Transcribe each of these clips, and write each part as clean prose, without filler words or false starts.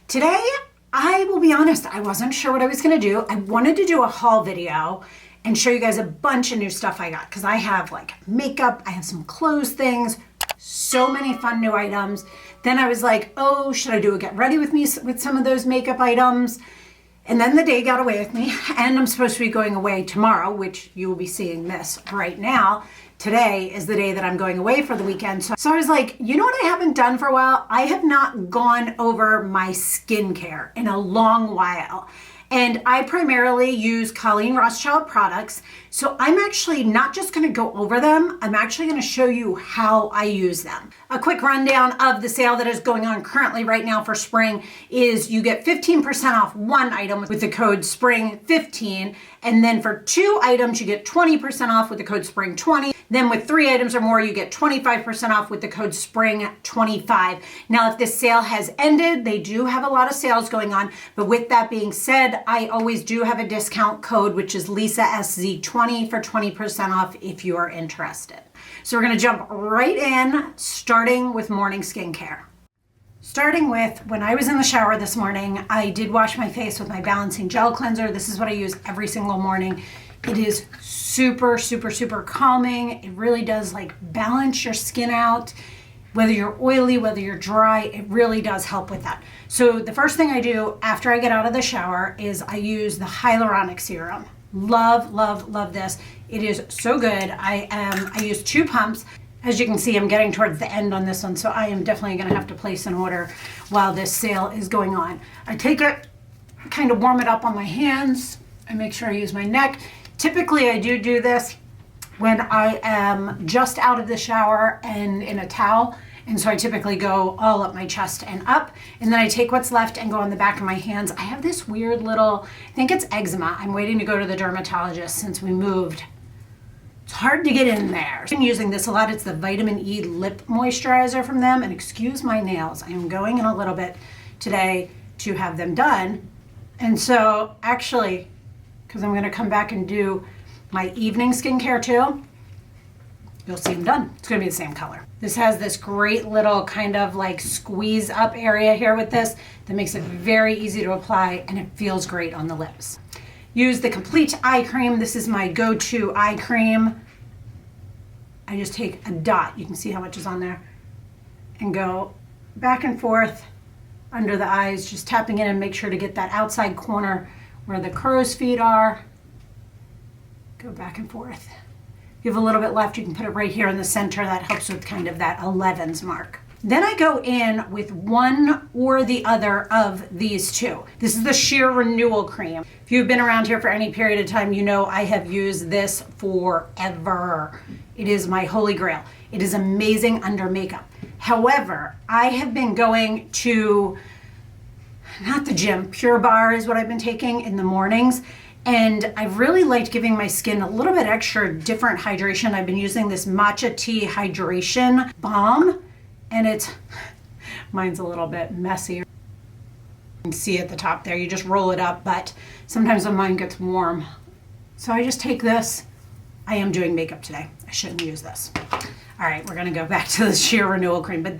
Today, I will be honest, I wasn't sure what I was going to do. I wanted to do a haul video and show you guys a bunch of new stuff I got because I have like makeup, I have some clothes things, so many fun new items. Then I was like, oh, should I do a get ready with me with some of those makeup items? And then the day got away with me, and I'm supposed to be going away tomorrow, which you will be seeing this right now. Today is the day that I'm going away for the weekend. So I was like, you know what I haven't done for a while? I have not gone over my skincare in a long while. And I primarily use Colleen Rothschild products. So I'm actually not just gonna go over them, I'm actually gonna show you how I use them. A quick rundown of the sale that is going on currently right now for spring is you get 15% off one item with the code SPRING15. And then for 2 items, you get 20% off with the code SPRING20. Then with 3 items or more, you get 25% off with the code SPRING25. Now, if this sale has ended, they do have a lot of sales going on. But with that being said, I always do have a discount code, which is LisaSZ20 for 20% off if you are interested. So we're gonna jump right in, starting with morning skincare. Starting with, when I was in the shower this morning, I did wash my face with my Balancing Gel Cleanser. This is what I use every single morning. It is super, super, super calming. It really does like balance your skin out. Whether you're oily, whether you're dry, it really does help with that. So the first thing I do after I get out of the shower is I use the hyaluronic serum. Love, love, love this. It is so good. I use 2 pumps. As you can see, I'm getting towards the end on this one, so I am definitely gonna have to place an order while this sale is going on. I take it, kind of warm it up on my hands. I make sure I use my neck. Typically, I do this when I am just out of the shower and in a towel. And so I typically go all up my chest and up. And then I take what's left and go on the back of my hands. I have this weird little, I think it's eczema. I'm waiting to go to the dermatologist since we moved. It's hard to get in there. I've been using this a lot. It's the vitamin E lip moisturizer from them. And excuse my nails, I am going in a little bit today to have them done. And so actually, because I'm gonna come back and do my evening skincare too, you'll see them done. It's gonna be the same color. This has this great little kind of like squeeze up area here with this that makes it very easy to apply, and it feels great on the lips. Use the Complete Eye Cream. This is my go-to eye cream. I just take a dot, you can see how much is on there, and go back and forth under the eyes, just tapping in and make sure to get that outside corner where the crow's feet are. Go back and forth. If you have a little bit left, you can put it right here in the center. That helps with kind of that 11s mark. Then I go in with one or the other of these 2. This is the Sheer Renewal Cream. If you've been around here for any period of time, you know I have used this forever. It is my holy grail. It is amazing under makeup. However, I have been going to, not the gym, Pure Barre is what I've been taking in the mornings. And I've really liked giving my skin a little bit extra different hydration. I've been using this matcha tea hydration balm, and it's, mine's a little bit messy. You can see at the top there, you just roll it up, but sometimes when mine gets warm. So I just take this. I am doing makeup today. I shouldn't use this. All right, we're gonna go back to the Sheer Renewal Cream, but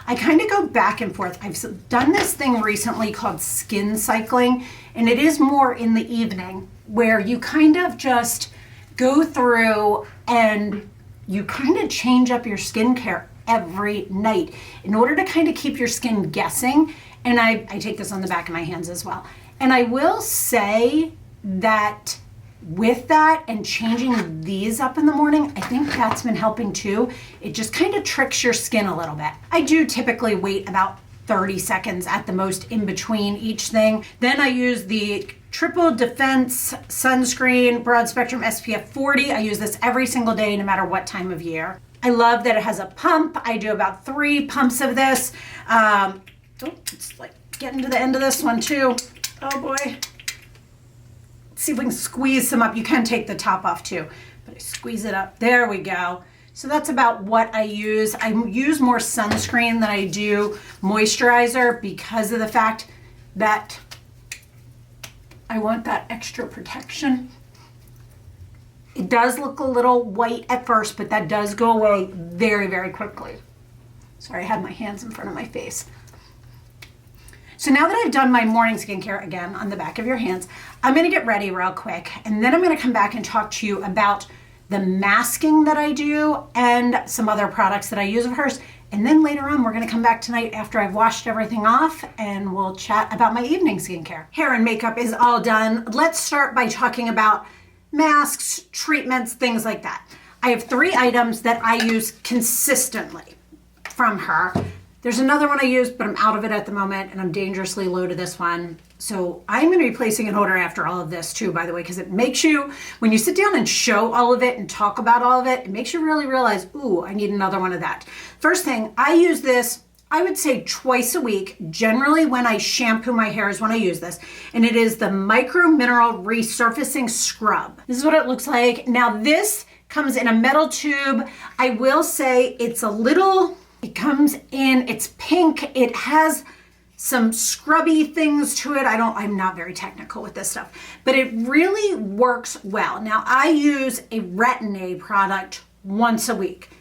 I kind of go back and forth. I've done this thing recently called skin cycling, and it is more in the evening where you kind of just go through and you kind of change up your skincare every night in order to kind of keep your skin guessing. And I take this on the back of my hands as well. And I will say that with that and changing these up in the morning, I think that's been helping too. It just kind of tricks your skin a little bit. I do typically wait about 30 seconds at the most in between each thing. Then I use the Triple Defense Sunscreen Broad Spectrum SPF 40. I use this every single day, no matter what time of year. I love that it has a pump. I do about 3 pumps of this. It's like getting to the end of this one too. Oh boy. Let's see if we can squeeze some up. You can take the top off too, but I squeeze it up. There we go. So that's about what I use. I use more sunscreen than I do moisturizer because of the fact that I want that extra protection. It does look a little white at first, but that does go away very, very quickly. Sorry, I had my hands in front of my face. So now that I've done my morning skincare, again, on the back of your hands, I'm gonna get ready real quick, and then I'm gonna come back and talk to you about the masking that I do and some other products that I use of hers. And then later on, we're gonna come back tonight after I've washed everything off and we'll chat about my evening skincare. Hair and makeup is all done. Let's start by talking about masks, treatments, things like that. I have 3 items that I use consistently from her. There's another one I use, but I'm out of it at the moment and I'm dangerously low to this one. So I'm gonna be placing an order after all of this too, by the way, because it makes you, when you sit down and show all of it and talk about all of it, it makes you really realize, ooh, I need another one of that. First thing, I use this, I would say twice a week. Generally when I shampoo my hair is when I use this. And it is the Micro Mineral Resurfacing Scrub. This is what it looks like. Now this comes in a metal tube. I will say it's a little, it comes in, it's pink. It has some scrubby things to it. I'm not very technical with this stuff, but it really works well. Now I use a Retin-A product once a week.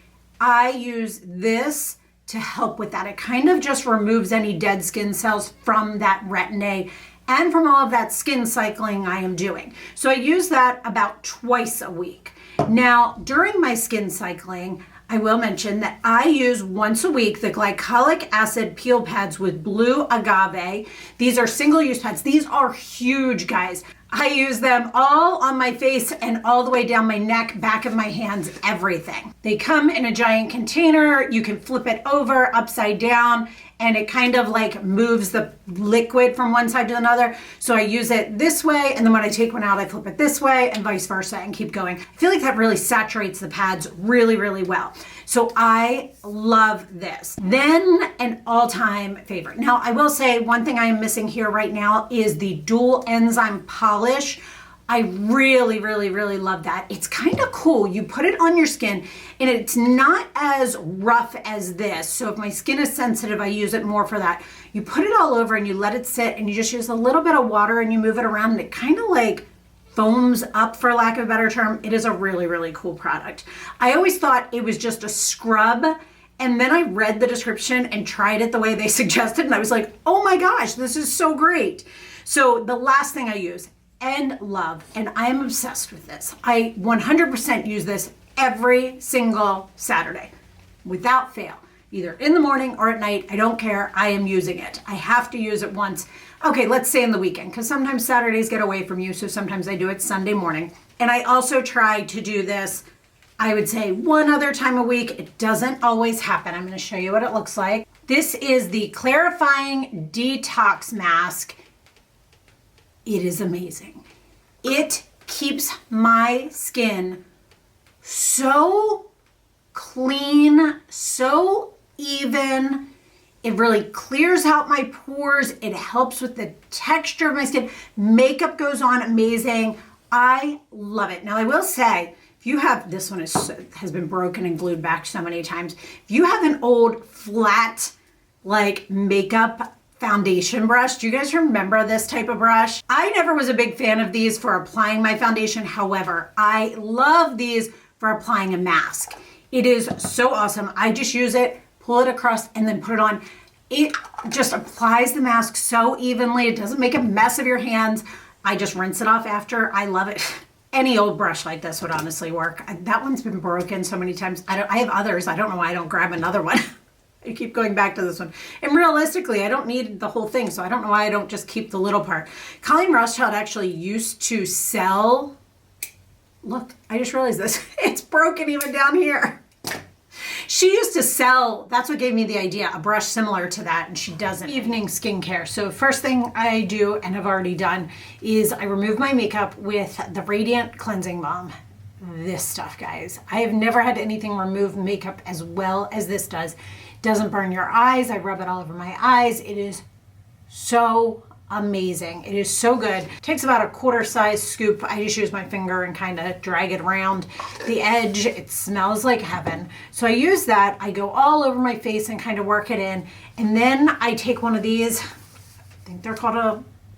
I use this to help with that. It kind of just removes any dead skin cells from that Retin-A and from all of that skin cycling I am doing. So I use that about twice a week. Now, during my skin cycling, I will mention that I use once a week the glycolic acid peel pads with blue agave. These are single-use pads. These are huge, guys. I use them all on my face and all the way down my neck, back of my hands, everything. They come in a giant container. You can flip it over, upside down, and it kind of like moves the liquid from one side to another. So I use it this way, and then when I take one out, I flip it this way and vice versa and keep going. I feel like that really saturates the pads really, really well. So I love this. Then an all-time favorite. Now I will say one thing I am missing here right now is the dual enzyme polish. I really, really, really love that. It's kind of cool. You put it on your skin and it's not as rough as this. So if my skin is sensitive, I use it more for that. You put it all over and you let it sit and you just use a little bit of water and you move it around and it kind of like foams up, for lack of a better term. It is a really, really cool product. I always thought it was just a scrub, and then I read the description and tried it the way they suggested and I was like, oh my gosh, this is so great. So the last thing I use and love, and I am obsessed with this. I 100% use this every single Saturday without fail, either in the morning or at night. I don't care. I am using it. I have to use it once. Okay, let's say in the weekend, because sometimes Saturdays get away from you. So sometimes I do it Sunday morning. And I also try to do this, I would say, one other time a week. It doesn't always happen. I'm going to show you what it looks like. This is the Clarifying Detox Mask. It is amazing. It keeps my skin so clean, so even. It really clears out my pores. It helps with the texture of my skin. Makeup goes on amazing. I love it. Now I will say, if you have, this one has been broken and glued back so many times. If you have an old flat like makeup foundation brush. Do you guys remember this type of brush? I never was a big fan of these for applying my foundation. However, I love these for applying a mask. It is so awesome. I just use it, pull it across, and then put it on. It just applies the mask so evenly. It doesn't make a mess of your hands. I just rinse it off after. I love it. Any old brush like this would honestly work. That one's been broken so many times. I have others. I don't know why I don't grab another one. I keep going back to this one. And realistically, I don't need the whole thing, so I don't know why I don't just keep the little part. Colleen Rothschild actually used to sell, look, I just realized this. It's broken even down here. She used to sell, that's what gave me the idea, a brush similar to that, and she doesn't. Evening skincare. So first thing I do, and have already done, is I remove my makeup with the Radiant Cleansing Balm. This stuff, guys. I have never had anything remove makeup as well as this does. Doesn't burn your eyes. I rub it all over my eyes. It is so amazing. It is so good. It takes about a quarter size scoop. I just use my finger and kind of drag it around the edge. It smells like heaven. So I use that. I go all over my face and kind of work it in. And then I take one of these, I think they're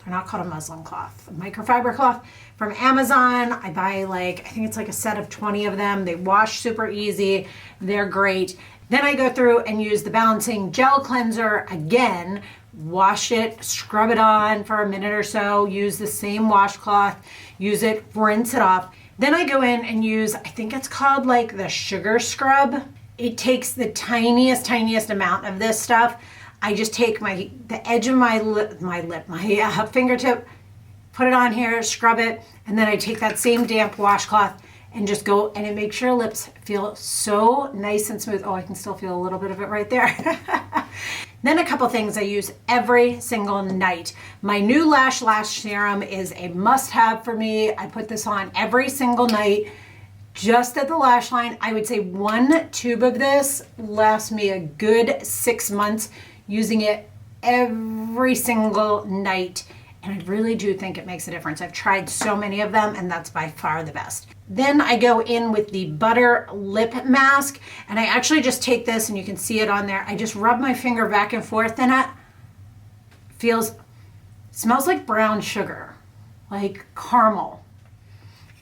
not called a muslin cloth, a microfiber cloth from Amazon. I buy I think it's like a set of 20 of them. They wash super easy. They're great. Then I go through and use the Balancing Gel Cleanser again wash it, scrub it on for a minute or so, use the same washcloth, use it, rinse it off. Then I go in and use, I think it's called like the sugar scrub. It takes the tiniest amount of this stuff. I just take the edge of my fingertip, put it on here, scrub it, and then I take that same damp washcloth and just go, and it makes your lips feel so nice and smooth. Oh, I can still feel a little bit of it right there. Then a couple things I use every single night. My new Lash Serum is a must-have for me. I put this on every single night. Just at the lash line, I would say 1 tube of this lasts me a good 6 months, using it every single night. And I really do think it makes a difference. I've tried so many of them, and that's by far the best. Then I go in with the Butter Lip Mask, and I actually just take this, and you can see it on there. I just rub my finger back and forth in it. Smells like brown sugar, like caramel.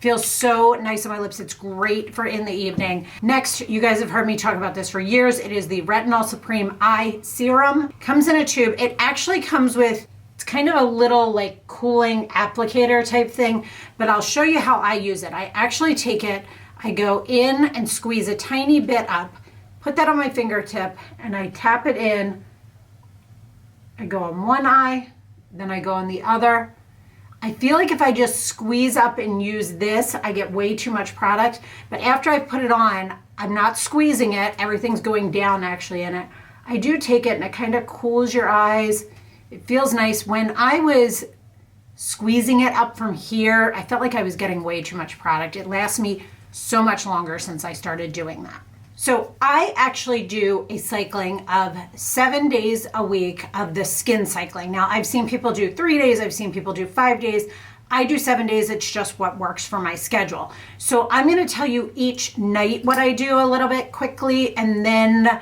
Feels so nice on my lips. It's great for in the evening. Next, you guys have heard me talk about this for years. It is the Retinol Supreme Eye Serum. Comes in a tube. It actually comes with, it's kind of a little like cooling applicator type thing, but I'll show you how I use it. I actually take it, I go in and squeeze a tiny bit up, put that on my fingertip, and I tap it in. I go on one eye, then I go on the other. I feel like if I just squeeze up and use this, I get way too much product. But after I put it on, I'm not squeezing it. Everything's going down actually in it. I do take it and it kind of cools your eyes. It feels nice. When I was squeezing it up from here, I felt like I was getting way too much product. It lasts me so much longer since I started doing that. So I actually do a cycling of 7 days a week of the skin cycling. Now I've seen people do 3 days, I've seen people do 5 days. I do 7 days, it's just what works for my schedule. So I'm gonna tell you each night what I do a little bit quickly, and then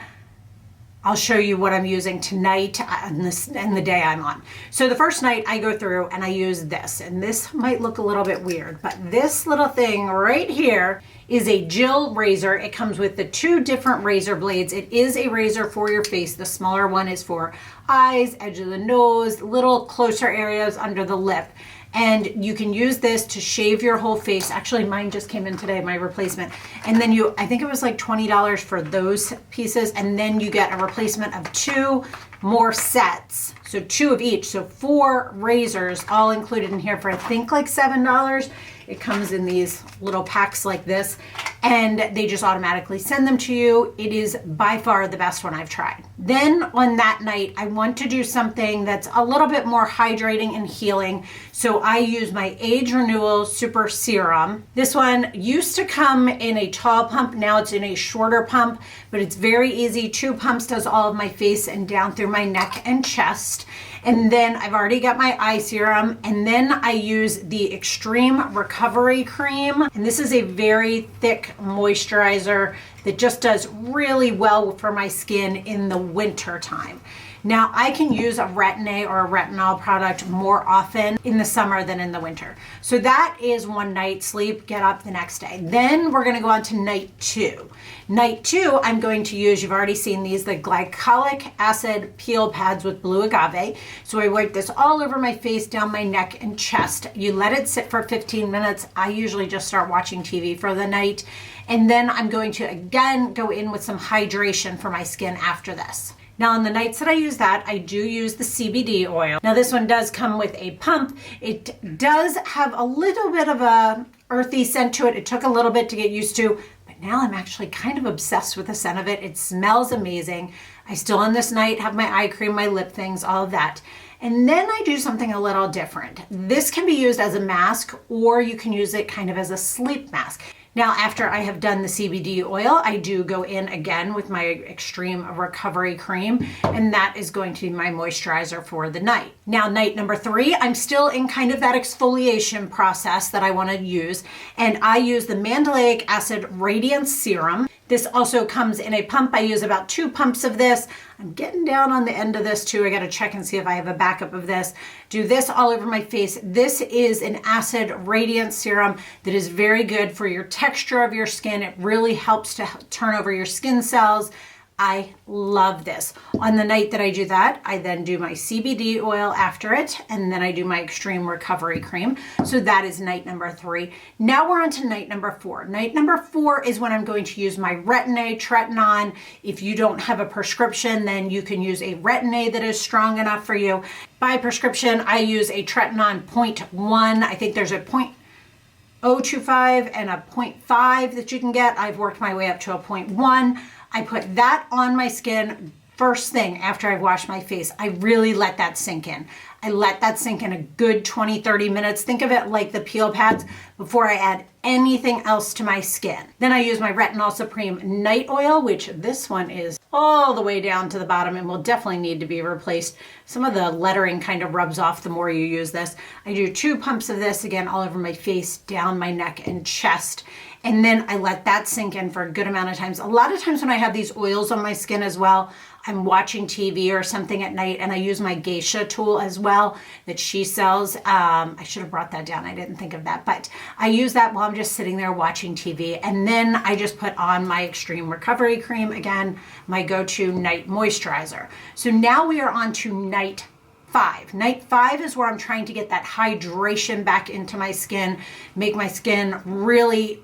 I'll show you what I'm using tonight and the day I'm on. So the first night I go through and I use this, and this might look a little bit weird, but this little thing right here is a Jill razor. It comes with the 2 different razor blades. It is a razor for your face. The smaller one is for eyes, edge of the nose, little closer areas under the lip. And you can use this to shave your whole face. Actually, mine just came in today, my replacement. And then I think it was like $20 for those pieces. And then you get a replacement of 2 more sets. So 2 of each. So 4 razors all included in here for I think like $7. It comes in these little packs like this, and they just automatically send them to you. It is by far the best one I've tried. Then on that night, I want to do something that's a little bit more hydrating and healing. So I use my Age Renewal Super Serum. This one used to come in a tall pump. Now it's in a shorter pump, but it's very easy. 2 pumps does all of my face and down through my neck and chest. And then I've already got my eye serum, and then I use the Extreme Recovery Cream. And this is a very thick moisturizer that just does really well for my skin in the winter time. Now I can use a Retin-A or a retinol product more often in the summer than in the winter. So that is one night sleep, get up the next day. Then we're gonna go on to night 2. Night 2, I'm going to use, you've already seen these, the glycolic acid peel pads with blue agave. So I wipe this all over my face, down my neck and chest. You let it sit for 15 minutes. I usually just start watching TV for the night. And then I'm going to again go in with some hydration for my skin after this. Now on the nights that I use that, I do use the CBD oil. Now this one does come with a pump. It does have a little bit of a earthy scent to it. It took a little bit to get used to, but now I'm actually kind of obsessed with the scent of it. It smells amazing. I still on this night have my eye cream, my lip things, all of that. And then I do something a little different. This can be used as a mask, or you can use it kind of as a sleep mask. Now, after I have done the CBD oil, I do go in again with my Extreme Recovery Cream, and that is going to be my moisturizer for the night. Now, night number 3, I'm still in kind of that exfoliation process that I want to use, and I use the Mandelic Acid Radiance Serum. This also comes in a pump. I use about 2 pumps of this. I'm getting down on the end of this too. I got to check and see if I have a backup of this. Do this all over my face. This is an acid radiance serum that is very good for your texture of your skin. It really helps to turn over your skin cells. I love this. On the night that I do that, I then do my CBD oil after it, and then I do my extreme recovery cream. So that is night number 3. Now we're on to night number 4. Night number 4 is when I'm going to use my Retin-A. If you don't have a prescription, then you can use a Retin-A that is strong enough for you. By prescription, I use a Tretinoin 0.1. I think there's a 0.025 and a 0.5 that you can get. I've worked my way up to a 0.1. I put that on my skin first thing after I've washed my face. I really let that sink in. I let that sink in a good 20-30 minutes. Think of it like the peel pads before I add anything else to my skin. Then I use my Retinol Supreme Night Oil, which this one is all the way down to the bottom and will definitely need to be replaced. Some of the lettering kind of rubs off the more you use this. I do 2 pumps of this, again, all over my face, down my neck and chest. And then I let that sink in for a good amount of times. A lot of times when I have these oils on my skin as well, I'm watching TV or something at night, and I use my geisha tool as well that she sells. I should have brought that down. I didn't think of that, but I use that while I'm just sitting there watching TV. And then I just put on my extreme recovery cream, again, my go-to night moisturizer. So now we are on to night 5. Night 5 is where I'm trying to get that hydration back into my skin, make my skin really,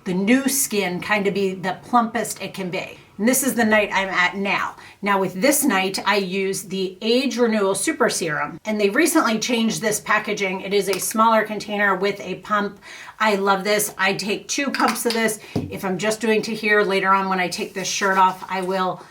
the new skin kind of be the plumpest it can be. And this is the night I'm at now. Now with this night, I use the Age Renewal Super Serum, and they recently changed this packaging. It is a smaller container with a pump. I love this. I take 2 pumps of this. If I'm just doing to here, later on when I take this shirt off, I will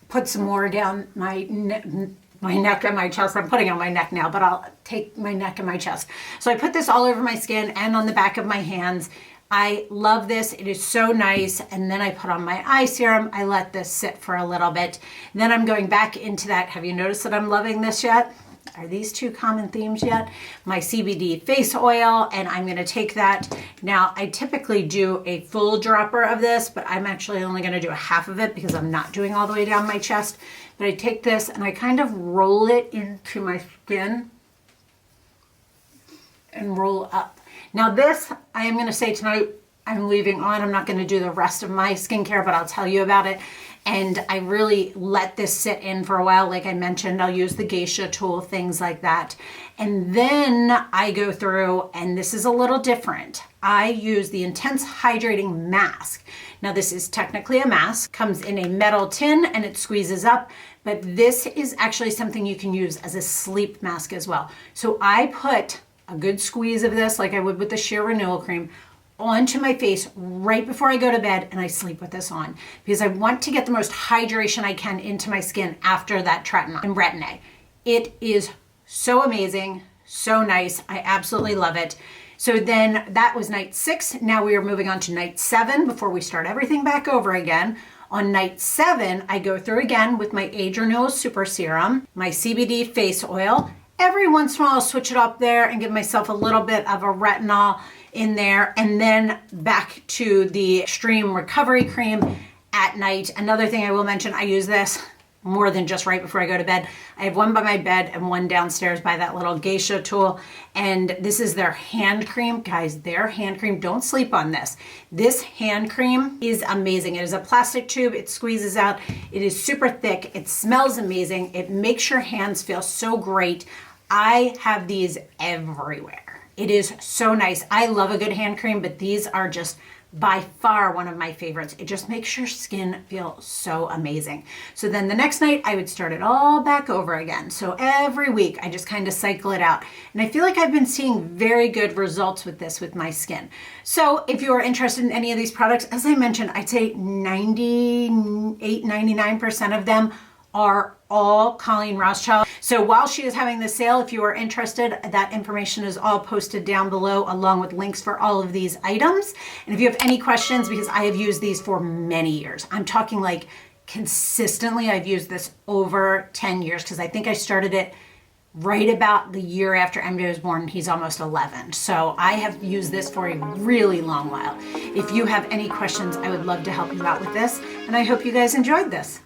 put some more down my neck and my chest. I'm putting on my neck now, but I'll take my neck and my chest. So I put this all over my skin and on the back of my hands. I love this. It is so nice. And then I put on my eye serum. I let this sit for a little bit. Then I'm going back into that. Have you noticed that I'm loving this yet? Are these 2 common themes yet? My CBD face oil, and I'm going to take that. Now, I typically do a full dropper of this, but I'm actually only going to do a half of it because I'm not doing all the way down my chest. But I take this and I kind of roll it into my skin and roll up. Now this, I am going to say tonight, I'm leaving on. I'm not going to do the rest of my skincare, but I'll tell you about it. And I really let this sit in for a while. Like I mentioned, I'll use the geisha tool, things like that. And then I go through, and this is a little different. I use the Intense Hydrating Mask. Now this is technically a mask, comes in a metal tin and it squeezes up, but this is actually something you can use as a sleep mask as well. So I put a good squeeze of this, like I would with the Sheer Renewal Cream, onto my face right before I go to bed, and I sleep with this on because I want to get the most hydration I can into my skin after that Tretinoin and Retin-A. It is so amazing, so nice. I absolutely love it. So then that was night 6. Now we are moving on to night 7 before we start everything back over again. On night 7, I go through again with my Age Renewal Super Serum, my CBD face oil. Every once in a while I'll switch it up there and give myself a little bit of a retinol in there, and then back to the Extreme Recovery Cream at night. Another thing I will mention, I use this more than just right before I go to bed. I have one by my bed and one downstairs by that little geisha tool, and this is their hand cream. Guys, their hand cream, don't sleep on this. This hand cream is amazing. It is a plastic tube, it squeezes out, it is super thick, it smells amazing, it makes your hands feel so great. I have these everywhere. It is so nice. I love a good hand cream, but these are just by far one of my favorites. It just makes your skin feel so amazing. So then the next night I would start it all back over again. So every week I just kind of cycle it out. And I feel like I've been seeing very good results with this with my skin. So if you are interested in any of these products, as I mentioned, I'd say 98, 99% of them are all Colleen Rothschild. So while she is having the sale, if you are interested, that information is all posted down below along with links for all of these items. And if you have any questions, because I have used these for many years, I'm talking like consistently, I've used this over 10 years because I think I started it right about the year after MJ was born. He's almost 11. So I have used this for a really long while. If you have any questions, I would love to help you out with this. And I hope you guys enjoyed this.